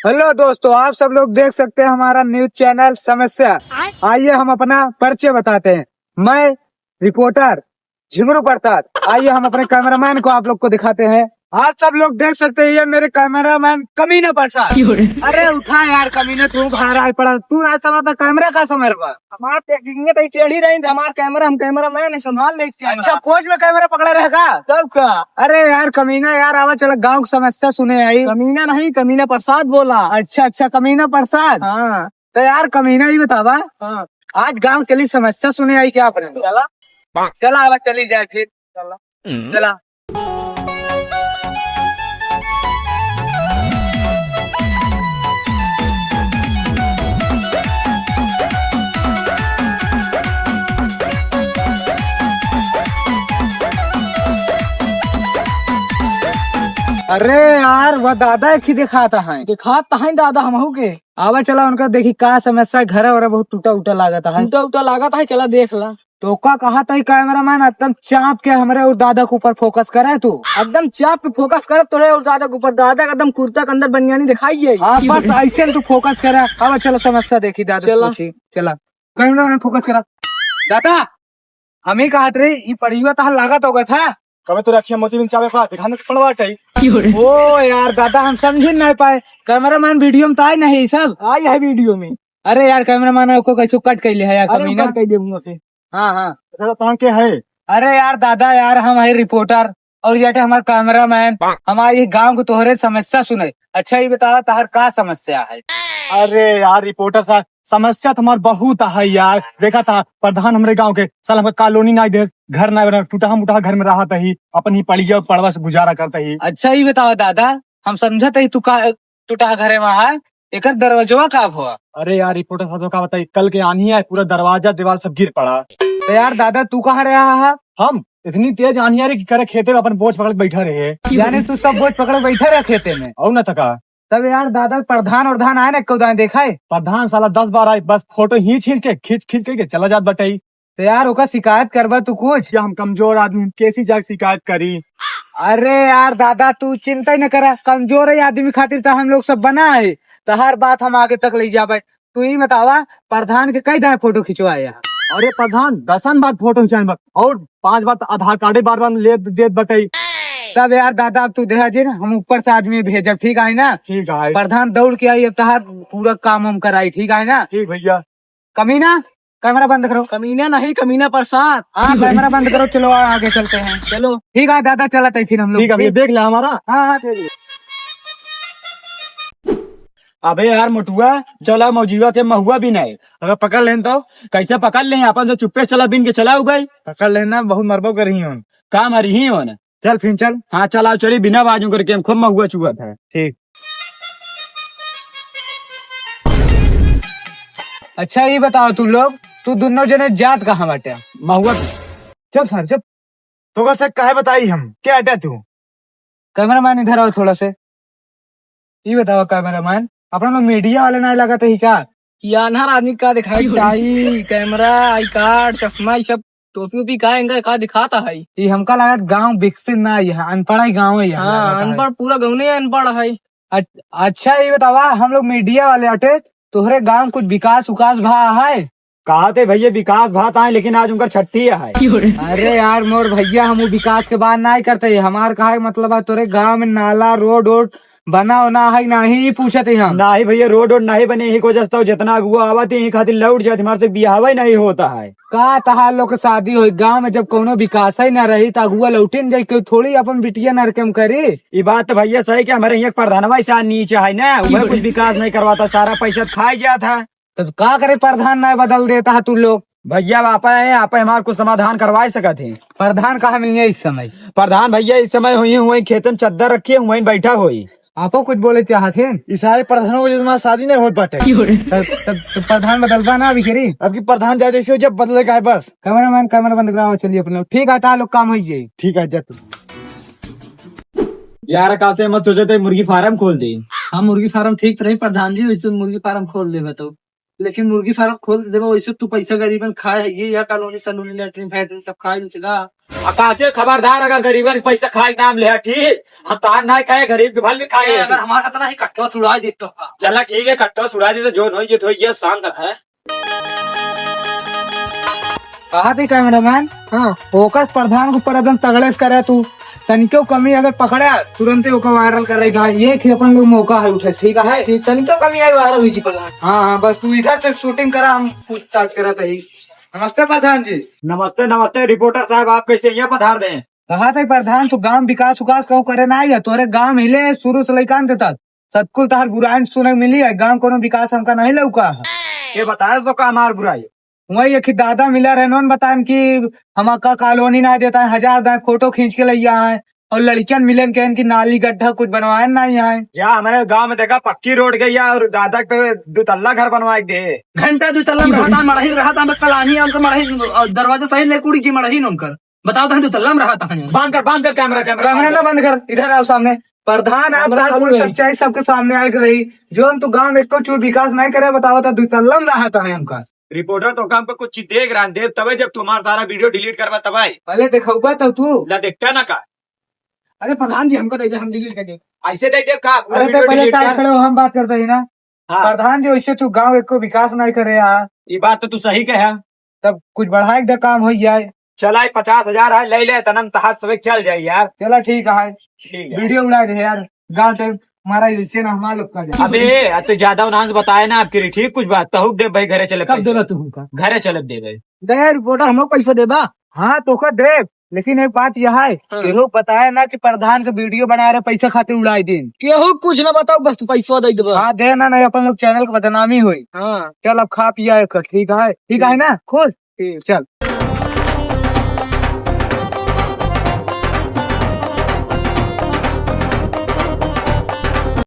Hello दोस्तों, आप सब लोग देख सकते हैं हमारा न्यूज चैनल समस्या। आइए हम अपना परिचय बताते हैं। मैं रिपोर्टर झिंगरू प्रसाद। आइए हम अपने कैमरामैन को आप लोग को दिखाते हैं। आप सब लोग देख सकते हैं, ये मेरे कैमरामैन कमीना प्रसाद। अरे उठा यार कमीना, तू बाहर आ पड़ा। तू आज समय था कैमरा का समय हमारा टेक्निक चढ़ी रही थी। हमारा कैमरा हम कैमरामैन संभाल नहीं। अच्छा पोज में कैमरा पकड़ा रहेगा तब का। अरे यार कमीना यार, आवा चलो गाँव की समस्या सुने आई। कमीना नहीं, कमीना प्रसाद बोला। अच्छा कमीना प्रसाद। हाँ तो यार कमीना ही बतावा। हाँ आज गाँव के लिए समस्या सुने आई क्या आपने? चला आवा चली जाए फिर। चला अरे यार वह दादा एक ही दिखाता है दादा हमहू के। आवा चला उनका देखी का समस्या। घर और बहुत टूटा उटा लागत है। टूटा लागत है, चला देख ला। तो का कहा था कैमरामैन एकदम चाप के हमारे और दादा के ऊपर फोकस करे। तू एकदम चाप पे फोकस कर तो और दादा के ऊपर। दादा का एकदम कुर्ता के अंदर बनियानी दिखाई। हाँ बस ऐसे तू फोकस करे। आवा चला समस्या देखी दादा। चला कैमरामैन फोकस करा। दादा हम ही कहा थे ये परिवार तहा लागत हो गया था। कभी तो रखिए मोती बिन चावे का दिखाने को पड़वा चाहिए। ओ यार दादा हम समझ नहीं पाए। कैमरामैन वीडियो में तो आई नहीं सब आई है वीडियो में। अरे यार कैमरामैन को कैसे कट कर लिया है यार कमीना। हाँ कहाँ के है? अरे यार दादा यार हम है रिपोर्टर और ये हमारे कैमरामैन। हमारे गांव को तोहरे समस्या सुने। अच्छा ये बताओ तहर का समस्या है? अरे यार रिपोर्टर साहब, समस्या तुम्हार बहुत है यार। देखा था प्रधान हमारे गांव के साल हमका कॉलोनी नहीं दे, घर नहीं बना, टूटा मुटा घर में रहा ही अपन ही पड़ी पड़वा से गुजारा करता ही। अच्छा ये बताओ दादा, हम समझते ही तू का टूटा घर है वहाँ एक दरवाजा का हुआ। अरे यार रिपोर्टर साहब का बताइए, कल के आनी है पूरा दरवाजा दीवार सब गिर पड़ा। तो यार दादा तू कहाँ रहा है? हम इतनी तेज आनी है कि करे खेते में अपन बोझ पकड़ के बैठा रहे। यानी तू सब बोझ पकड़ बैठे रहे खेते में और न थका। तब यार दादा प्रधान और धान आए ना कौन देखा है? प्रधान साला 10 बार आए, बस फोटो ही खींच के चला जात बटाई। तो यार ओका शिकायत करवा तू कुछ। क्या हम कमजोर आदमी कैसी जाग शिकायत करी? अरे यार दादा तू चिंता न करा, कमजोर है आदमी खातिर तो हम लोग सब बना है। तो हर बात हम आगे तक ले जावे। तू ही बतावा प्रधान के कई दाए फोटो खिंचवाया? अरे प्रधान 10 बार फोटो खिंचाए और 5 बार आधार कार्ड बार ले दे बताई। तब यार दादा अब तू देखा जी ना, हम ऊपर से आदमी भेजब ठीक है ना? ठीक है। प्रधान दौड़ के आई, अब तहार पूरा काम हम कराई ठीक है ना? ठीक भैया। कमीना कैमरा बंद करो। कमीना नहीं, कमीना प्रसाद। हाँ कैमरा बंद करो, चलो आगे चलते हैं। चलो ठीक है दादा, चला था फिर हम लोग। ठीक है देख ले हमारा। हाँ अबे यार मोटुआ चला मौजीवा के महुआ भी नहीं, अगर पकड़ लें तो कैसे पकड़ लें? अपन से चुप्पे चला बिन के चला गई। पकड़ लेना, बहुत मरबो कर रही हूँ। काम हरी ही हो ना। चल फिर चल। हाँ चला चली बिना बाजू करके हम खूब महुआ चुआ था। ठीक। अच्छा ये बताओ तू लोग, तू दोनों जने जात कहाँ बाटे? महुआ चल सर चल। तो कैसे काहे बताई हम क्या हटा तू? कैमरामैन इधर आओ थोड़ा से। ये बताओ कैमरामैन, अपना लोग मीडिया वाले नहीं लगा ही क्या? यानहर आदमी का दिखाई टाई कैमरा आई कार्ड चश्मा ये सब टोपी ओपी का इनका का दिखाता है। ये हमका लगा गांव विकसित ना है, अनपढ़ गाँव है। हाँ अनपढ़ पूरा गाँव नहीं अनपढ़ है। अच्छा ये बतावा, हम लोग मीडिया वाले अटे, तोहरे गांव कुछ विकास उकास भा है? कहा थे भैया विकास भात आए, लेकिन आज उनका छठी है। अरे यार मोर भैया, हम विकास के बात नहीं करते। हमार कहा मतलब है तोरे गांव में नाला रोड बना होना है नहीं पूछते हम। ना ही भैया रोड नहीं बने ही को जस्ता जितना अगुआ आवत ही खातिर लौट जाते, हमारे से बिहाव ही नहीं होता है। का तहार लोग शादी हो गांव में जब कोनो विकास ही न रही तो अगुआ लौटे न जाये, क्यों थोड़ी अपन बिटिया नरकम करे। ये बात तो भैया सही कि हमारे यहाँ प्रधानवा ऐसा नीचे है ना, वह कुछ विकास नहीं करवाता, सारा पैसा खाई जाता है। तब का करे प्रधान नहीं बदल देता है तू लोग? भैया आप हमारे को समाधान करवा सकते हैं। प्रधान कहाँ मिलेंगे इस समय? प्रधान भैया इस समय हुई खेत में चद्दर रखिए वहीं बैठा हुई। आपको कुछ बोले चाहते? इस सारे प्रधानों को तुम्हारा शादी नहीं हो पाते। तब प्रधान बदलवा ना अभी करी। अब की प्रधान जाए जैसे जब बदले का है बस। कैमरामैन कैमरा बंद कराओ, चलिए अपने लोग। ठीक है लोग काम हो जाए। ठीक है जब यार का से मत सोचे थे मुर्गी फार्म खोल दी। हाँ मुर्गी फार्म ठीक रही प्रधान जी, वैसे मुर्गी फार्म खोल दे तो लेकिन मुर्गी फार्म खोल देबो वैसे तू पैसा गरीबन खाए ये या कॉलोनी सलोनी लैट्रिन फैक्ट्री सब खाए देगा। आकाशे खबरदार, अगर गरीबन के पैसा खाए नाम ले ठीक, हम तार ना खाए, गरीब के भल भी खाए। अगर हमारा इतना ही कट्टा छुड़ा दे तो चला ठीक है, कट्टा सुड़ा दे तो जो होई जो ये शान तक है। कहा थे कैमरामैन, हाँ फोकस प्रधान के ऊपर एकदम तगड़े से करे तू, तनिको कमी अगर पकड़े तुरंत ही ओका वायरल करेगा। ये कि अपन लोग मौका है उठे, ठीक है। ठीक तनी तो कमी आई वायरल हुई जी प्रधान। हाँ हाँ, बस तू इधर से शूटिंग करा, हम पूछताछ करा ही। नमस्ते प्रधान जी। नमस्ते नमस्ते रिपोर्टर साहब, आप कैसे यहाँ पधार दें? कहा थे प्रधान तू गांव विकास उकास कहूँ करे ना आई है, तोरे गांव हिले शुरू से लेकान देता सतकुल तहार बुराई सुने मिली है, गांव कोनो विकास हमका नहीं लौका है। ये बताया तो का हमार बुराई? वही एक दादा मिला रहे नोन बतान की हमका कॉलोनी ना देता है, 1000 फोटो खींच के लिया है, और लड़कियन मिलन के इनकी नाली गड्ढा कुछ बनवाए ना यहाँ है। या हमारे गांव में देखा पक्की रोड गई है और दादा के 2 तल्ला घर बनवाए दे। घंटा दो तल्ला में रहा था, मड़ही रहा था, कलानी उनका मड़ही दरवाजा सही ले कुड़ी की मड़ही उनकर बताओ तो 2 तल्ला में रहा था। बांध कर कैमरा कैमरा ना बंद कर, इधर आओ सामने। प्रधान आप कैमरा चालू है। सच्चाई सबके सामने आई रही, जो हम तो गांव एक को चूर विकास नहीं करे, बताओ था 2 तल्ला में रहा था हमका। रिपोर्टर तो काम पे कुछ देख रहा दे, तबे जब तुम्हारा सारा वीडियो डिलीट करवा तब आई पहले देखा तो तू ला देखता ना का। अरे प्रधान जी हमको दे दे, हम डिलीट कर दे। ऐसे देख देख का पूरा अरे वीडियो तो पहले डिलीट साथ कर। खड़े हो, हम बात करते ही ना। हाँ, प्रधान जी वैसे तू गांव एक को विकास नहीं करे यहाँ, ये बात तो तू सही कहा। तब कुछ बढ़ाए दे काम हो जाए। चला 50,000 है, ले ले तनम तहार सब चल जाए यार। चला ठीक है, ठीक है। वीडियो उड़ा दे यार, गाँव से हमारा इससे ना हमारा लोग का जाए। अबे तो ज्यादा उन्हां से बताए ना आपके लिए, ठीक कुछ बात तहुक दे भाई, घरे चले कब पैसे। देगा तू हमका? घरे चले दे भाई। दे रिपोर्टर हमको पैसा देबा। हाँ तो का दे, लेकिन एक बात यह है कि लोग बताया ना कि प्रधान से वीडियो बना रहे पैसा खाते उड़ाई दिन। केहू कुछ ना बताओ, बस तू पैसा दे देबा। हाँ दे ना, नहीं अपन लोग चैनल की बदनामी हुई। हाँ चल अब खा पिया एक, ठीक है ना, खुश ठीक। चल।